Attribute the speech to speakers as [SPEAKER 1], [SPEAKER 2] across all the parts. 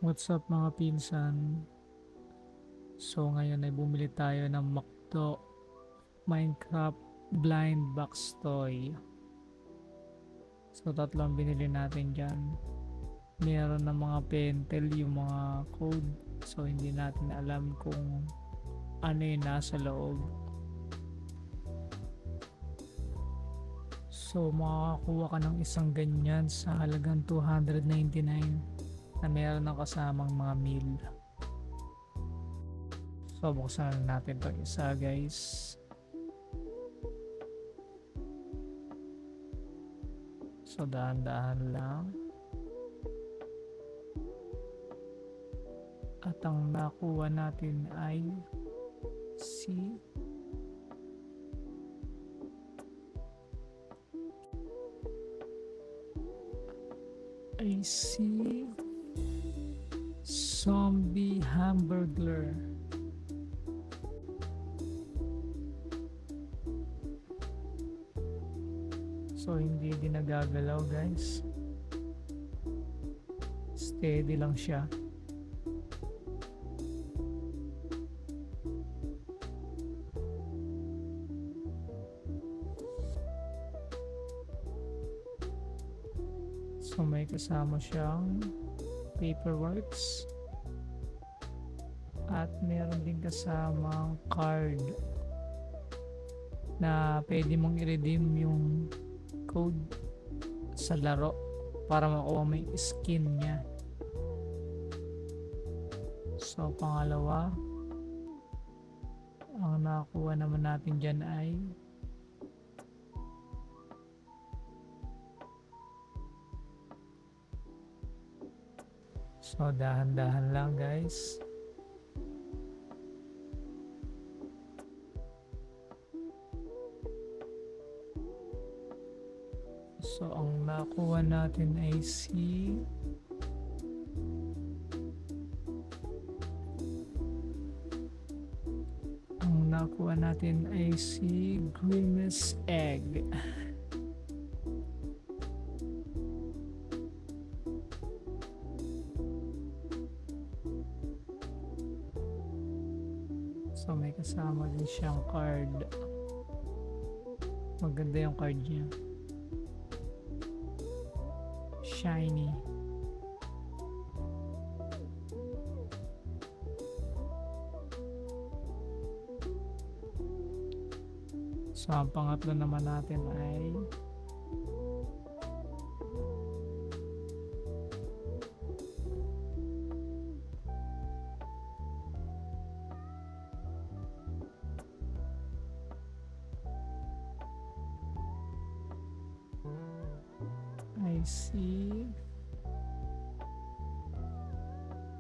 [SPEAKER 1] What's up mga pinsan? So ngayon ay bumili tayo ng McDo Minecraft Blind Box Toy. So tatlo ang binili natin dyan. Meron ng mga pentel yung mga code. So hindi natin alam kung ano yung nasa loob. So makakakuha ka ng isang ganyan sa halagang $299 na meron ng kasamang mga meal. So buksan natin to isa guys. So dahan-dahan lang. At ang nakuha natin ay si Zombie Hamburglar. So hindi din nagagalaw guys. Steady lang siya. So may kasama siyang paperworks. At meron din kasamang card na pwede mong i-redeem yung code sa laro para makuha mo yung skin niya. So pangalawa, ang nakuha naman natin dyan ay so dahan-dahan lang guys. So ang nakuha natin ay si Grimace Egg. So may kasama din siyang card. Maganda yung card niya. Shiny. So ang pangatlo naman natin ay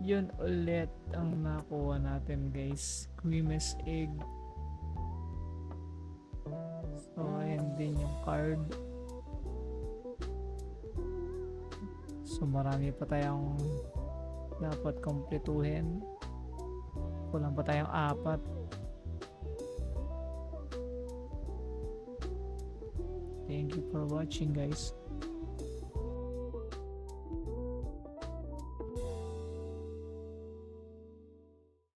[SPEAKER 1] yun ulit ang nakuha natin guys, Grimace Egg. So ayan din yung card. So marami pa tayong dapat kumpletuhin. Kulang pa tayong 4. Thank you for watching guys.